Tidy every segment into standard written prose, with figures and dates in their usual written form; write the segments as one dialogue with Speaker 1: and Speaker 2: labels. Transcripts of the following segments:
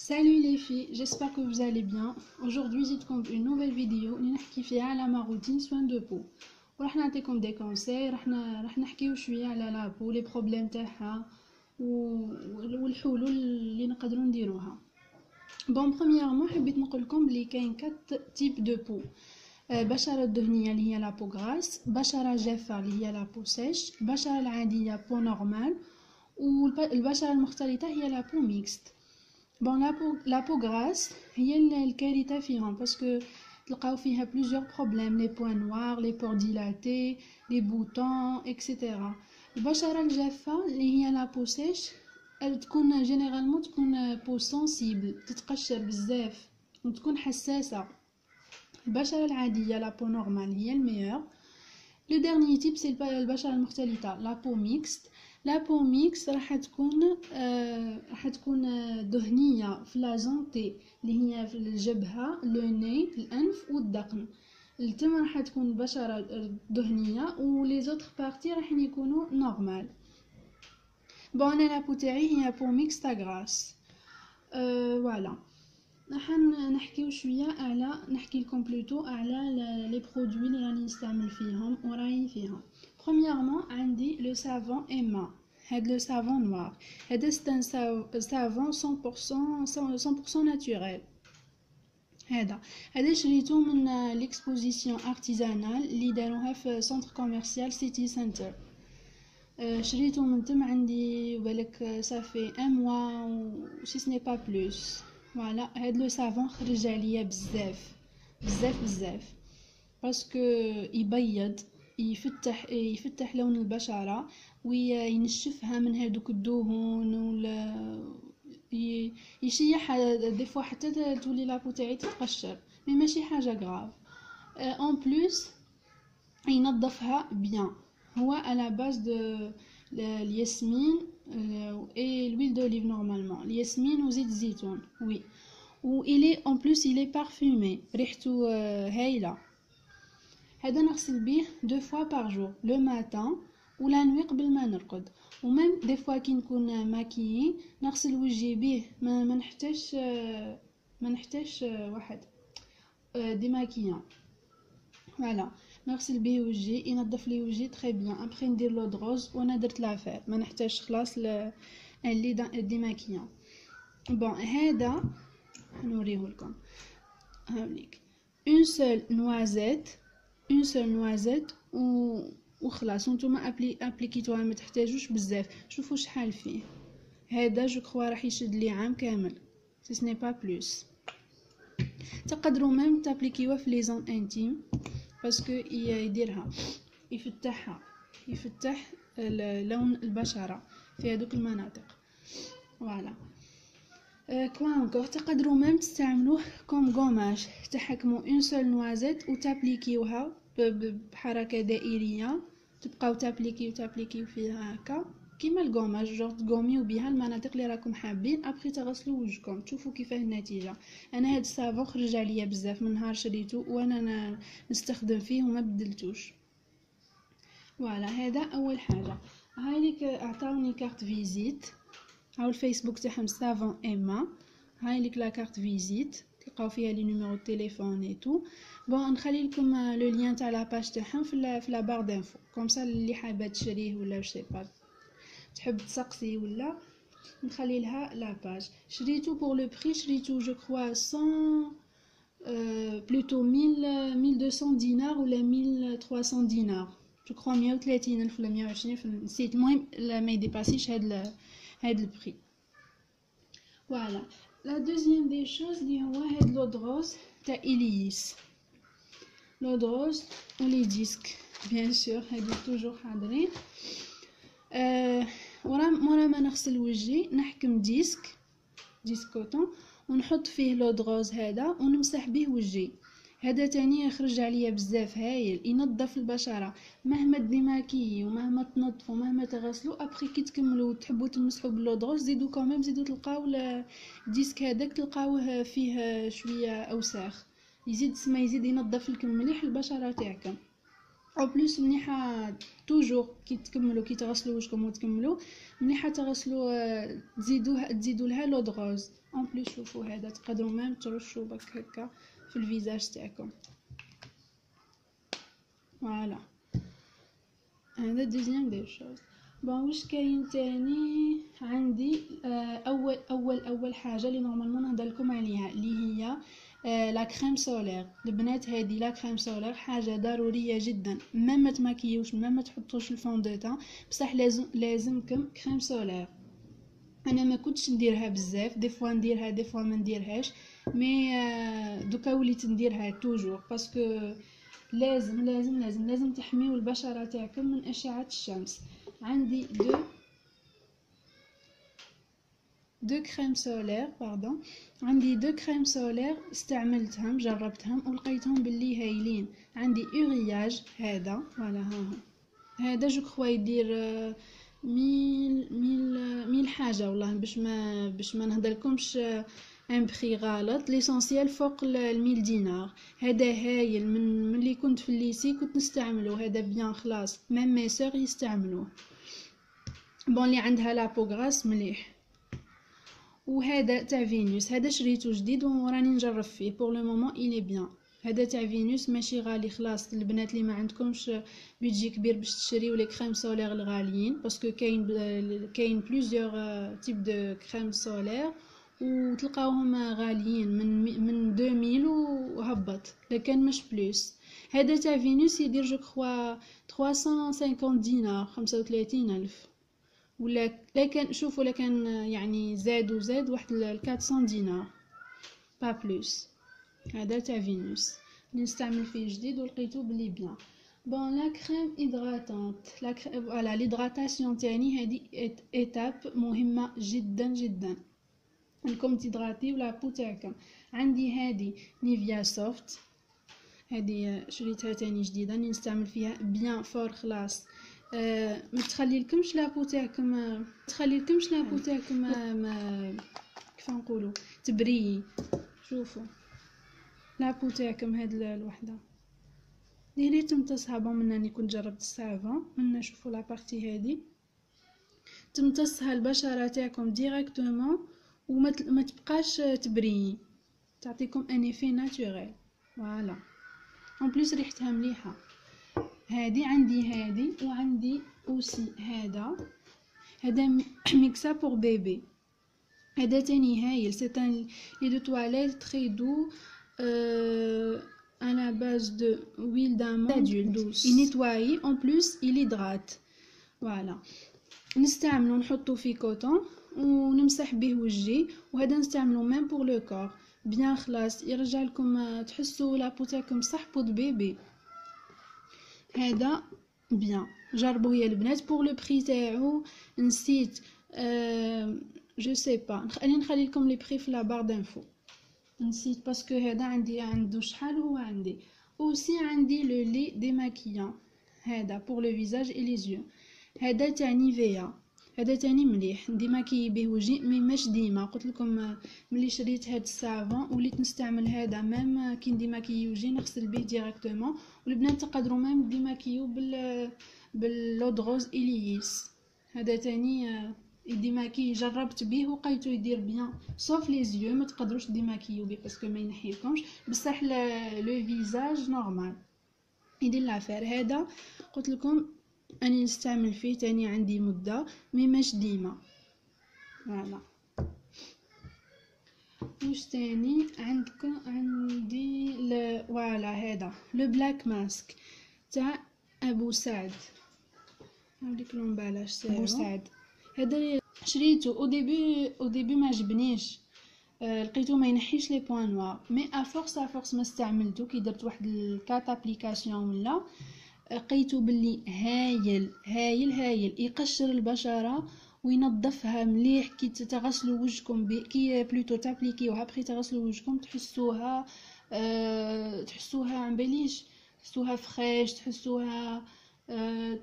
Speaker 1: Salut les filles, j'espère que vous allez bien. Aujourd'hui, j'ai une nouvelle vidéo اللي نحكي فيها على ma routine soin de peau. وراح نعطيكم des conseils. راح نحكيو شويه على لا بو لي بروبليم تاعها والحلول اللي نقدروا نديروها. بون premièrement حبيت نقول لكم بلي كاين 4 types de peau. بشرة الدهنية اللي هي لا بو غراس، بشرة جافة اللي هي لا بو سيش، البشرة العادية بو نورمال، والبشرة المختلطة هي لا بو ميكست. بون لا بو غراس هي الكارثة فيهم باسكو تلقاو فيها بليزيور بروبليم، لي بوين نوار، لي بور ديلاتي، لي بوتون اكسيتيرا. البشرة الجافة اللي هي لا بو سيش تكون جينيرالمون تكون بو سنسيبل، تتقشر بزاف وتكون حساسة. البشرة العادية لا بو نورمال هي الميور. لو ديرني تيب سي البشرة المختلطة لا بو ميكست. لا بو ميكس راح تكون دهنيه في لا جونتي اللي هي في الجبهه، لو ني، الانف والذقن. التم راح تكون بشره دهنيه ولي زوتر بارتي راح يكونوا نورمال. بون انا لا بو تاعي هي بو ميكس تاع غراس. فوالا راح نحكيو شويه على نحكي لكم بلوتو على لي برودوي اللي راني نستعمل فيهم وراي فيهم. premièrement عندي لو سافون ايما. هاد لو سافون نوار هذا سان سافون 100% ناتوريل. هذا شريته من ليكسبوزيسيون ارتيزانال اللي داروها في سنتر كوميرسيال سيتي سنتر. شريته من تم عندي بالك صافي ان موا و سي سني با بلوس. فوالا هاد لو سافون خرج عليا بزاف بزاف بزاف باسكو يبيض، يفتح لون البشرة وينشفها من هادوك الدهون ولا يشيح دي فوا حتى تولي لابو تاعي تتقشر، مي ماشي حاجه غراف. اون بلوس ينظفها بيان. هو على باز دو الياسمين اي l'huile d'olive normalement، الياسمين وزيت الزيتون. وي و il est en plus il est parfumé، ريحته هايله. هذا نغسل به 2 fois par jour، لو ماتان ولا نوي قبل ما نرقد. وميم دي فوا كي نكون ماكيي نغسل وجهي به، ما نحتاجش واحد دي ماكيان. فوالا نغسل به وجهي، ينظف لي وجهي تري بيان. ابري ندير لو دروز وانا درت لافير، ما نحتاجش خلاص اللي دي ماكيان. بون هذا نوريه لكم. هاوليك اون سول نوازيت وخلاص. وانتوما ابليكيتوها، ما تحتاجوش بزاف. شوفوا شحال فيه. هذا جو كخوا راح يشد لي عام كامل، سي سني با بلوس. تقدروا ميم تابليكيوها في لي زون انتيم باسكو يديرها يفتح لون البشره في هذوك المناطق. فوالا كوا انكور تقدروا ميم تستعملوه كوم غوماج، تحكموا اون سول نوازيت وتابليكيوها بحركه دائريه، تبقاو تابليكيو فيها هكا كيما الغوماج، جور تغوميو بها المناطق اللي راكم حابين. ابري تغسلوا وجهكم تشوفوا كيفاه النتيجه. انا هاد الصابون خرج عليا بزاف من نهار شريته وانا نستخدم فيه وما بدلتوش. فوالا هذا اول حاجه. هايليك اعطاوني كارت فيزيت، هاو الفيسبوك تاعهم سافون ايما. هايليك لا كارت فيزيت تلقاو فيها لي نيميرو تليفون اي تو. بون نخلي لكم لو لين تاع لا باج تاعهم في لا بار دانفو، كومسا اللي حابه تشريه ولا سي با تحب تسقسي ولا نخلي لها لا باج. شريته بور لو بري، شريته جو كروا 100 بلوتو 1200 دينار ولا 1300 دينار، جو كروا 130 الف ولا 120 الف، نسيت. المهم ما يديباسيش هاد البري. فوالا لا دوزيام دي شوز اللي هو هاد لو دروز تاع إليس، لو دروز ولي ديسك بيان سور هادو توجور حاضرين. ورا ما نغسل وجهي نحكم ديسك كوتون ونحط فيه لو دروز هذا ونمسح به وجهي. هذا تاني يخرج عليا بزاف هايل، ينظف البشره مهما ديماكي ومهما تنظفوا مهما تغسلوا. ابري كي تكملوا تحبوا تمسحوا باللو دروز زيدوا كوميم، زيدوا تلقاو الديسك هذاك تلقاوه فيه شويه اوساخ، يزيد ينظف لكم مليح البشره تاعكم. او بليس مليحه توجور كي تكملوا كي تغسلوا وجهكم وتكملوا مليحه تغسلوا تزيدوا لها لو دغوز. اون بليس شوفوا هذا تقدروا ميم ترشوا بك هكا في الفيزاج تاعكم. فوالا هذا دوزيام دي شوز. بون واش كاين تاني عندي؟ اول حاجه اللي نورمالمون نهضر لكم عليها اللي هي لا كريم سولير. البنات هذه لا كريم سولير حاجه ضروريه جدا، ما تماكيوش ما تحطوش الفون دو تان، بصح لازمكم كريم سولير. انا ما كنتش نديرها بزاف، دي فوا نديرها دي فوا ما نديرهاش، مي دوكا وليت نديرها توجور باسكو لازم تحميو البشره تاعكم من اشعه الشمس. عندي دو كريم سولير عندي دو كريم سولير استعملتهم جربتهم ولقيتهم باللي هايلين. عندي اورياج هذا فوالا هذا جو كخوا يدير ميل حاجه والله باش ما نهضرلكمش ان بخي غلط. ليسونسيال فوق 1000 دينار. هذا هايل من اللي كنت في الليسي كنت نستعمله. هذا بيان خلاص ميم مي سور يستعملوه. بون اللي عندها لابو غراس مليح. وهذا تاع فينوس هذا شريته جديد وراني نجرب فيه بور لو مومون ايلي بيان. هذا تاع فينوس ماشي غالي خلاص. البنات اللي ما عندكمش بيدجي كبير باش تشريو لي كريم سولير الغاليين باسكو كاين بليزيور تيب دو كريم سولير وتلقاوهم غاليين من 2000 وهبط لكن مش بلوس. هذا تاع فينوس يدير جو كخوا 350 دينار 35,000 ولا لكن شوفوا لكن يعني زاد واحد 400 دينار با بلوس. هذا تاع فينوس نستعمل فيه جديد ولقيته بلي بيان. بون لا كريم هيدراتونت فوالا ليدراتاسيون تاني هذه ايتاب مهمه جدا انكم تيدراتيو لابو تاعكم. عندي هذه نيفيا سوفت هذه شريتها تاني جديده نستعمل فيها بيان فور خلاص. ما تخليلكمش لابو تاعكم ما كيف نقولوا تبري. شوفوا لابو تاعكم هاد الوحده ديري تمتصها. بون منني كنت جربت الصابون منا شوفوا لا بارتي هذه تمتصها البشره تاعكم ديريكتومون وما تبقاش تبري تعطيكم ان ايفي ناتوريل. فوالا اون بليس ريحتها مليحه. هذه عندي هذه وعندي اوسي هذا ميكسا بور بيبي. هذا تاني هايل سي ان لي دو تواليت تري دو à la base de huile d'amande douce. Il nettoie en plus il hydrate. Voilà. نستعملو نحطو في كوتون ونمسح به وجهي وهذا نستعملو ميم بور لو كور بيان خلاص يرجع لكم تحسوا لابو تاعكم صح بود بيبي. هذا بيان جربوه يا البنات. بور لو بري تاعو نسيت جو سي با نخلي لكم لي بري في لا بار دانفو نسيت باسكو هذا عنده شحال هو عندي. اوسي عندي لو لي ديماكيان هذا بور لو فيزاج اي لي زيو. هذا تاع نيفيا هذا تاني مليح نديماكي به وجهي مي مش ديما. قلت لكم ملي شريت هاد الصابون وليت نستعمل هذا ميم كي نديماكي وجهي نغسل به ديريكتومون. والبنات تقدروا ميم ديماكيو باللو دغوز اليس. هذا تاني يديماكي جربت به وقيتو يدير بيان صوف لي زيو ما تقدروش ديماكيو به باسكو ما ينحيلكمش بصح لو فيزاج نورمال يدير لافير. هذا قلت لكم اني نستعمل فيه تاني عندي مده مي مش ديما. فوالا واش تاني عندكم؟ عندي فوالا هذا لو بلاك ماسك تاع ابو سعد. هاوليك لومبالاج تاعو ابو سعد. هذا شريته او ديبي ما عجبنيش لقيتو ما ينحيش لي بوين نوار مي افورس ما استعملته كي درت واحد الكات ابليكاسيون ولا لقيتو باللي هايل يقشر البشره وينظفها مليح. كي تغسلوا وجهكم كي بلوتو تابليكيوها بري تغسلوا وجهكم تحسوها عن باليش تحسوها فريش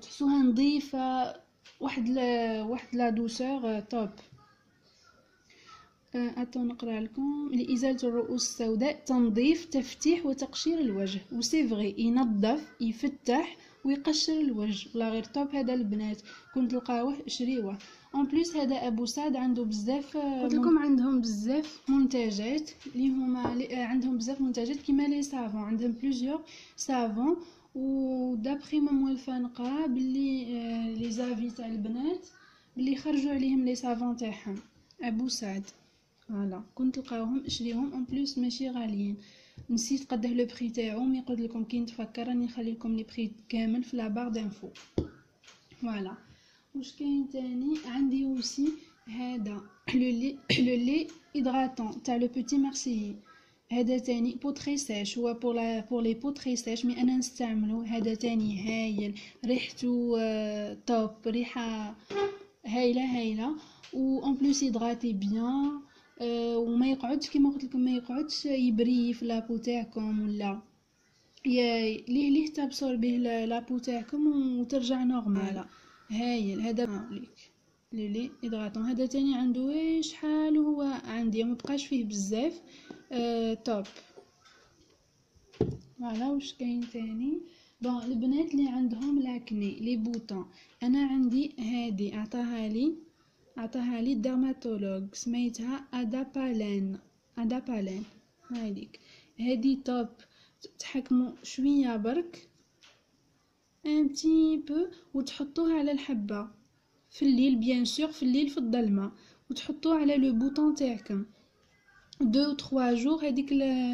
Speaker 1: تحسوها نظيفه واحد لا دوسور توب. اتو نقرا لكم لازاله الرؤوس السوداء تنظيف تفتيح وتقشير الوجه وسي فغي ينظف يفتح ويقشر الوجه ولا غير توب. هذا البنات كنت تلقاوه شريوه. اون بليس هذا ابو سعد عنده بزاف، قلت لكم عندهم بزاف منتجات اللي هما عندهم بزاف منتجات كيما لي سافون، عندهم بليزيور سافون. ودابخي ما موالفه نقرا بلي لي زافي تاع البنات بلي خرجوا عليهم لي سافون تاعهم ابو سعد. فوالا كنت تلقاوهم اشريهم اون بليس ماشي غاليين. نسيت قداه لو بري تاعو، مي قلت لكم كي نتفكر راني نخلي لكم لي بري كامل في لا بار دانفو. فوالا واش كاين تاني عندي اوسي هذا لو لي هيدراتون تاع لو بوتي مارسيي. هذا تاني بو تري سيش، هو بور لي بو تري سيش، مي انا نستعملو. هذا تاني هايل، ريحته توب، ريحه هايله و اون بليس هيدراتي بيان. وما يقعدش كيما قلت لكم، ما يقعدش يبري في لابو تاعكم ولا ليه تابسور به لابو تاعكم وترجع نورمال. هايل هذا ليك لي هيدراتون. هذا تاني عنده شحال وهو عندي مبقاش فيه بزاف. توب. فوالا واش كاين تاني. بون البنات اللي عندهم لاكني لي بوطون، انا عندي هادي عطاها لي الدرماتولوج، سميتها ادابالين. هايليك هادي توب. تحكموا شويه برك ان بتي بو وتحطوها على الحبه في الليل، بيان سور في الليل في الظلمه، وتحطوه على لو بوطون تاعكم 2 و 3 جور.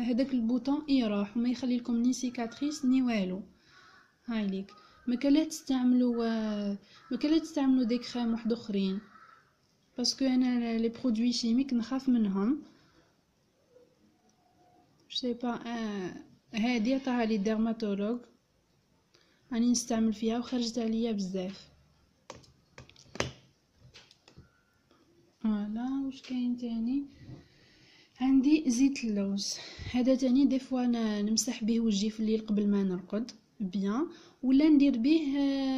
Speaker 1: هذاك البوطون يروح وما يخلي لكم ني سيكاتريس ني والو. هايليك ما كلا تستعملوا دي كريم واحد اخرين، باسكو انا لي برودوي شيميك نخاف منهم. سي با هادي عطاها لي ديرماتولوج، راني نستعمل فيها وخرجت عليا بزاف. فوالا واش كاين تاني عندي زيت اللوز. هذا تاني دي فوا نمسح به وجهي في الليل قبل ما نرقد بيان، ولا ندير به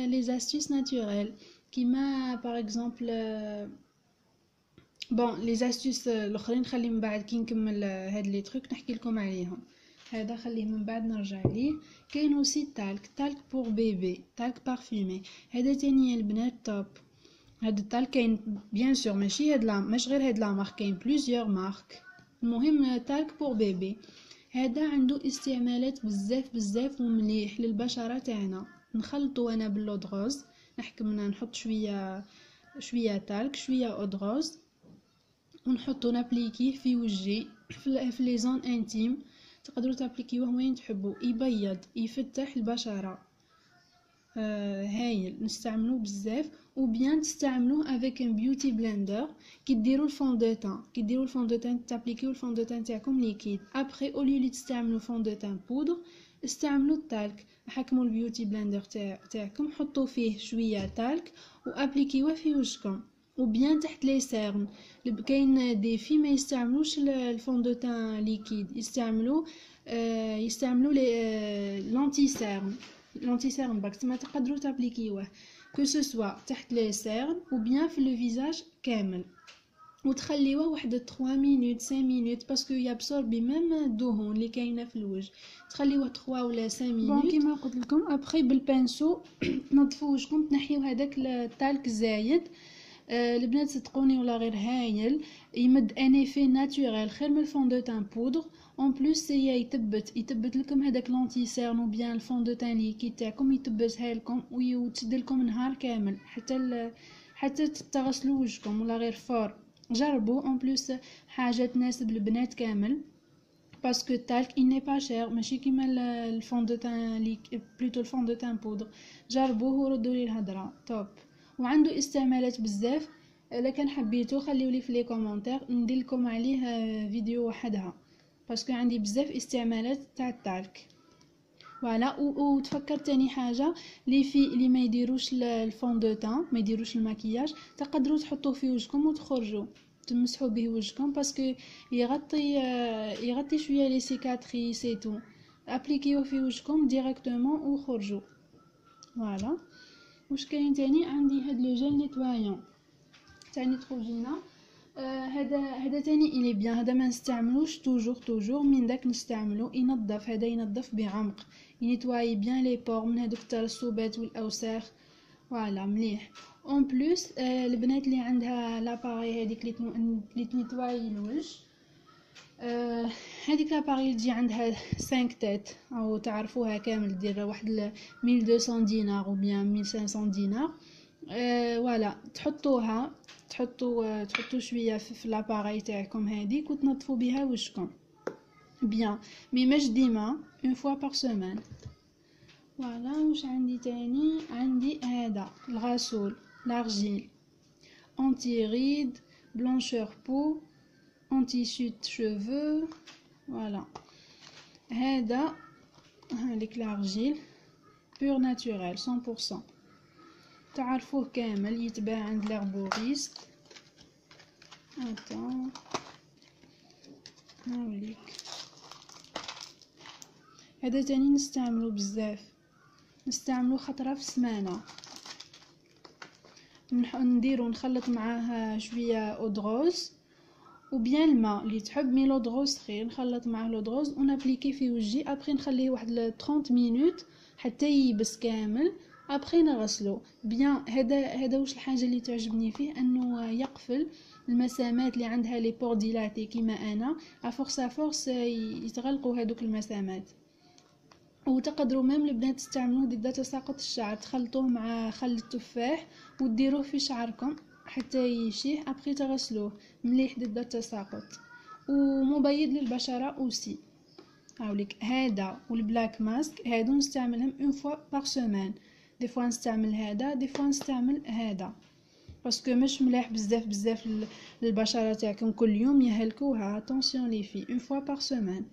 Speaker 1: لي زاستيس ناتوريل كيما باغ اكزومبل. بون لي زاستيس الاخرين خلي من بعد كي نكمل هاد لي تروك نحكي لكم عليهم. هذا خليه من بعد نرجع ليه. كاين اوسي تالك بور بيبي، تالك بارفيمي. هذا تاني البنات توب. هاد التالك كاين بيان سور ماشي غير هاد لا مارك، كاين بليزيور مارك. المهم تالك بور بيبي هذا عنده استعمالات بزاف ومليح للبشره تاعنا. نخلطو انا باللودغوز، نحط شويه تالك شويه اودغوز ونحطو نابليكيه في وجهي في لي زون انتيم. تقدروا تابليكيوه وين تحبوا، يبيض يفتح البشره. هايل نستعملوه بزاف. وبيان تستعملوه افيك ان بيوتي بلندر. كي ديروا الفون دو تان تابليكيو الفون دو تان تاعكم ليكيد، ابري او لي تستعملوا فون دو تان بودر استعملوا التالك. حكموا البيوتي بلندر تاعكم، حطوا فيه شويه تالك وابليكيوه في وجهكم. وبيان تحت لي سيرن. كاين دي في ما يستعملوش الفون دو تان ليكيد، يستعملوا لي لونتي سيرن باك. تما تقدروا تابليكيوه كو سو سوا تحت لي سيرن و بيان في لو فيزاج كامل، وتخليوه واحد 3 مينوت 5 مينوت باسكو يابسوربي ميم الدهون اللي كاينه في الوجه. تخليوه 3 ولا 5 مينوت. بون كيما قلت لكم ابري بالبانسو تنظفوا وجهكم، تنحيو هذاك التالك الزايد. البنات صدقوني ولا غير هايل، يمد ان ايفي ناتوريل خير من الفون دو تان بودر. اون بليس هي يثبت لكم هذاك لونتي سيرن و بيان الفون دو تان ليكيد تاعكم، يثبتها لكم وتشد لكم نهار كامل حتى تغسلوا وجهكم ولا غير فور. جربوا اون بليس حاجه تناسب البنات كامل، باسكو التالك il n'est pas cher ماشي كيما الفون دو تان بلوتو الفون دو تان بودر. جربوه وردوا لي الهضره توب، وعنده استعمالات بزاف. الا كان حبيتو خليولي في لي كومونتير ندير لكم عليه فيديو وحدها، باسكو عندي بزاف استعمالات تاع التالك. فوالا وتفكرت تاني حاجه اللي ما يديروش الفون دو تان، ما يديروش المكياج، تقدروا تحطوه في وجهكم وتخرجوا تمسحوا به وجهكم، باسكو يغطي شويه لي سيكاتريس اي تو. ابليكيوه في وجهكم ديريكتومون وخرجوا. فوالا واش كاين تاني عندي هاد لو جيل نيتوايون تاع نيتروجينا. هذا تاني إلي بيان. هذا ما نستعملوش توجور من داك نستعملو ينظف. هذا ينظف بعمق، ينيتواي بيان لي بور من هذوك الترسبات والاوساخ. فوالا مليح. اون بلوس البنات اللي عندها لاباري هذيك اللي تنيتواي الوجه، هذيك لاباري تجي عندها 5 تات او تعرفوها كامل، دير واحد 1200 دينار او بيان 1500 دينار. فوالا تحطوا شويه في لاباري تاعكم هذيك وتنظفوا بها وجهكم بيان، مي ماش ديما، اون فوا بار سيمين. فوالا. واش عندي تاني؟ عندي هذا الغسول لارجيل انتي ريد بلانشور بو انتي شوت شوفو. فوالا هذا هذيك لارجيل بور ناتوريل 100%، تعرفوه كامل، يتباع عند لاربوريست. اتون هاوليك. هذا تاني نستعملو بزاف، نستعملو خطره في السمانه. نديرو نخلط معاه شويه اودروز وبيان الماء اللي تحب، مي لودروز خير. نخلط معاه لودروز ونابليكي في وجهي، ابري نخليه واحد 30 مينوت حتى ييبس كامل، ابري نغسلو بيان. هذا واش الحاجه اللي تعجبني فيه، انه يقفل المسامات اللي عندها لي بور ديلاتي كيما انا، افورس يتغلقوا هذوك المسامات. وتقدروا ميم البنات تستعملوه ضد تساقط الشعر، تخلطوه مع خل التفاح وديروه في شعركم حتى يشيه، ابري تغسلوه مليح ضد التساقط، ومبيض للبشره اوسي. هاوليك هذا والبلاك ماسك هادو نستعملهم اون فوا بار سيمين، دي فوا نستعمل هذا، دي فوا نستعمل هذا، باسكو مش مليح بزاف للبشره تاعكم كل يوم يهلكوها. اتونسيون لي في اون فوا بار سيمين.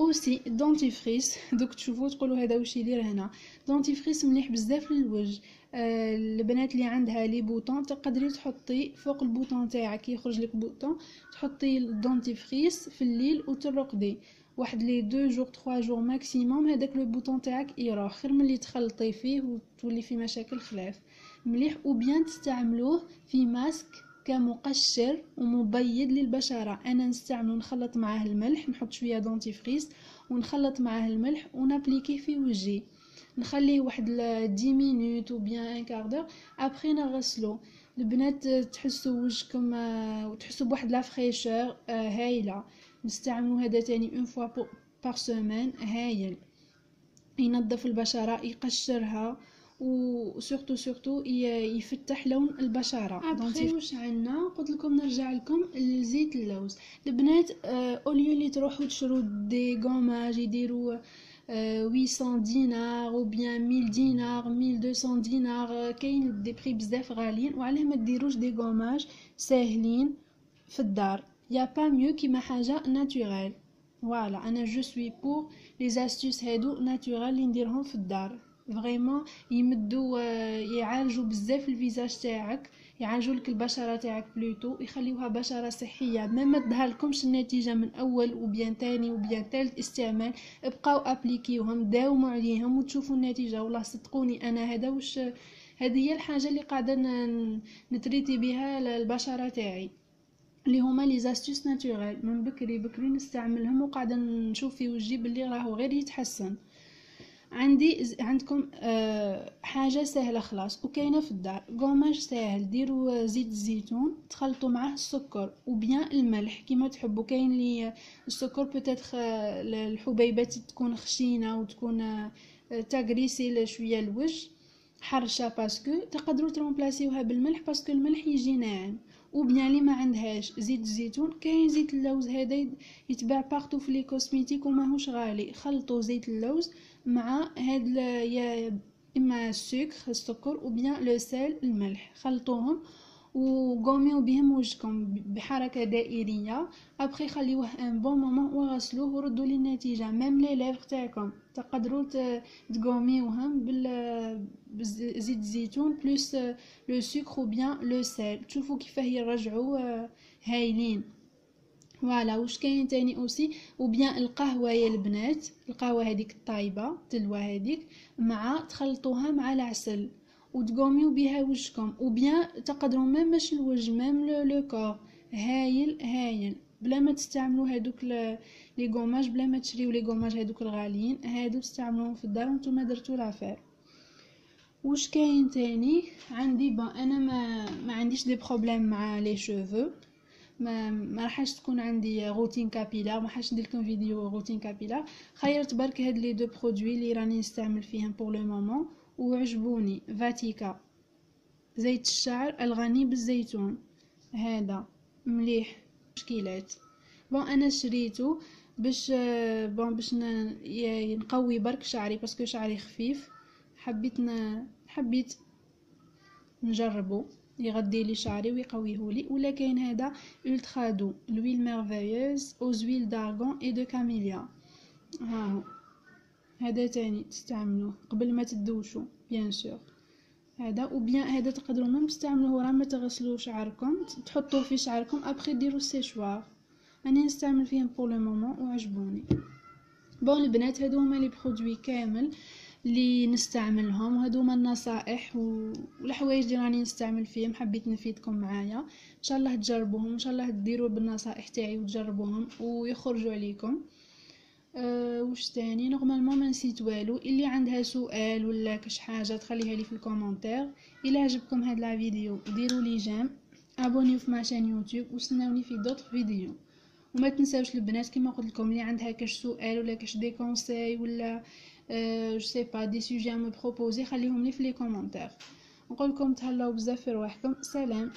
Speaker 1: اوسي دونتيفريس، دوك تشوفوا تقولوا هذا واش يدير هنا. دونتيفريس مليح بزاف للوجه. البنات اللي عندها لي بوطون تقدري تحطي فوق البوطون تاعك يخرج لك بوطون، تحطي الدونتيفريس في الليل وترقدي واحد لي 2 جور 3 جور ماكسيموم، هذاك لو بوطون تاعك يروح خير ملي تخلطي فيه وتولي في مشاكل خلاف. مليح. وبيان تستعملوه في ماسك كمقشر ومبيض للبشره. انا نستعملو نخلط معاه الملح، نحط شويه دونتيفريس ونخلط معاه الملح ونابليكيه في وجهي، نخليه واحد 10 مينوت او بيان ان كاردور، ابري نغسلو. البنات تحسوا وجهكم وتحسوا بواحد لا فريشور هايله. نستعملو هذا تاني اون فوا بار سيمين، هايل، ينظف البشره، يقشرها، وسورتو يفتح لون البشره. ابخي واش عندنا؟ قلت لكم نرجع لكم لزيت اللوز. البنات اوليو اللي تروحوا تشرو دي غوماج يديروا 800 دينار او بيان 1000 دينار 1200 دينار، كاين دي بري بزاف غاليين. وعلاه ما ديروش دي غوماج ساهلين في الدار؟ يا با ميو كيما حاجه ناتوريل. فوالا انا جو سوي بور لي زاستوس هادو ناتوريل اللي نديرهم في الدار، فريمون يمدوا يعالجوا بزاف الفيزاج تاعك، يعالجوا لك البشره تاعك بلوتو، يخليوها بشره صحيه. ما تظهر لكمش النتيجه من اول وبيان تاني وبيان ثالث استعمال، ابقاو ابليكيوهم داوموا عليهم وتشوفوا النتيجه. والله صدقوني انا هذا واش هذه هي الحاجه اللي قاعده نتريتي بها البشره تاعي، اللي هما لي زاستوس ناتوريل. من بكري نستعملهم وقاعده نشوف في وجهي باللي راهو غير يتحسن. عندكم حاجه سهله خلاص وكاينه في الدار، غوماج ساهل. ديروا زيت الزيتون تخلطوا معاه السكر وبيان الملح كيما تحبوا. كاين لي السكر بوتيتر الحبيبات تكون خشينه وتكون تاغريسي شويه الوجه حرشه، باسكو تقدروا ترومبلاسيوها بالملح باسكو الملح يجي ناعم. وبيان اللي ما عندهاش زيت الزيتون كاين زيت اللوز، هذا يتباع بارتو في لي كوسميتيك وماهوش غالي. خلطوا زيت اللوز مع هاد يا اما السكر وبيان لو سيل الملح، خلطوهم وقوميو بهم وجهكم بحركه دائريه. ابخي خليوه ان بون مومون وغسلوه وردوا لي النتيجه. ميم لي ليفر تاعكم تقدروا تقوميوهم بالزيت الزيتون بلس لو سكر وبيان لو سيل، تشوفوا كيفاه يرجعوا هايلين. فوالا. واش كاين تاني اوسي؟ وبيان القهوه يا البنات، القهوه هذيك الطايبه تلوى هذيك مع تخلطوها مع العسل وتقوميو بها وجهكم، وبيان تقدروا ميم مش الوجه ميم لو كور. هايل بلا ما تستعملوا هادوك لي غوماج، بلا ما تشريو لي غوماج هادوك الغاليين، هادو تستعملوهم في الدار وانتم درتو لافير. واش كاين تاني عندي؟ انا ما عنديش دي بروبليم مع لي شوفو، ما راحش تكون عندي روتين كابيلار، ما راحش ندير لكم فيديو روتين كابيلار. خيرت برك هاد لي دو برودوي اللي راني نستعمل فيهم بور لو مومون وعجبوني. فاتيكا زيت الشعر الغني بالزيتون، هذا مليح مشكلات. انا شريته باش نقوي برك شعري باسكو شعري خفيف، حبيت نجربه يغدي لي شعري ويقويه لي. ولا كاين هذا الترا دو لويل ميرفيوز او زويل دارغون اي دو كاميليا، ها هذا تاني تستعملوه قبل ما تدوشوا بيان سور. هذا وبيان هذا تقدروا ميم تستعملوه راه ما تغسلوا شعركم، تحطوه في شعركم ابري ديروا السيشوار. انا نستعمل فيهم بور لو مومون وعجبوني. البنات هادو هما لي برودوي كامل اللي نستعملهم، وهادو هما النصائح والحوايج اللي راني نستعمل فيهم، حبيت نفيدكم معايا. ان شاء الله تجربوهم، ان شاء الله ديروا بالنصائح تاعي وتجربوهم ويخرجوا عليكم. واش تاني؟ نورمالمون ما نسيت والو. اللي عندها سؤال ولا كاش حاجه تخليها لي في الكومونتير. الا عجبكم هاد لا فيديو ديروا لي جيم، ابونيو في ماشين يوتيوب وستناوني في دوطر فيديو. وما تنساوش البنات كيما قلت لكم اللي عندها كاش سؤال ولا كاش دي كونساي ولا جو سي با دي سوجي ا مو بروبوزي خليهم لي في لي كومونتير. نقول لكم تهلاو بزاف في رواحكم. سلام.